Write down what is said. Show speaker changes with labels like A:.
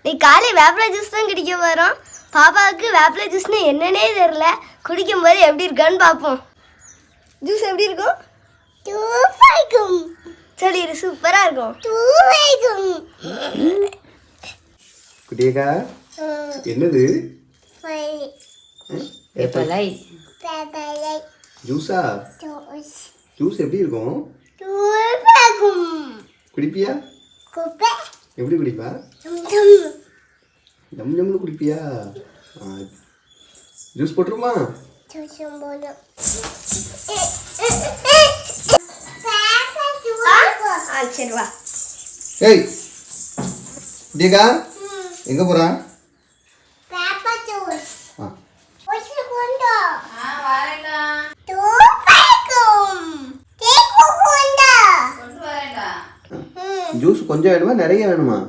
A: நீ காலை வேப்பிலை ஜூஸ் தான் குடிக்க போகிறோம். பாப்பாவுக்கு வேப்பிலை ஜூஸ்னு என்னன்னே தெரில. குடிக்கும்போது எப்படி இருக்கான்னு பார்ப்போம். ஜூஸ் எப்படி இருக்கும்?
B: தூஃபைக்கும்
A: சொல்லிடு. சூப்பராக இருக்கும்.
B: தூஃபைக்கும்
C: குட்டியக்கா என்னது?
D: வேப்பலை
B: பேப்பரை
C: ஜூஸா?
B: ஜூஸ்
C: ஜூஸ் எப்படி இருக்கும்?
B: தூஃபைக்கும்
C: குடிப்பியா?
B: குப்பை
C: எப்படி குடிப்பா?
B: டும்
C: ஜம் ஜம்னு குடிப்பியா? ஜூஸ் போட்டுருமா?
B: ஜூஸும் போலும்
A: சரி வா.
C: ஏய் குட்டியக்கா எங்கே போகிறான்?
B: பேப்பர் ஜூஸ்
C: ஆ
B: ஒச்சு கொண்டோ
D: வரேன்டா
B: தூஃபைக்கும் தேக்கு கொண்டோ
D: கொண்டு வரேன்டா.
C: ஜூஸ் கொஞ்சம் வேணுமா நிறைய வேணுமா?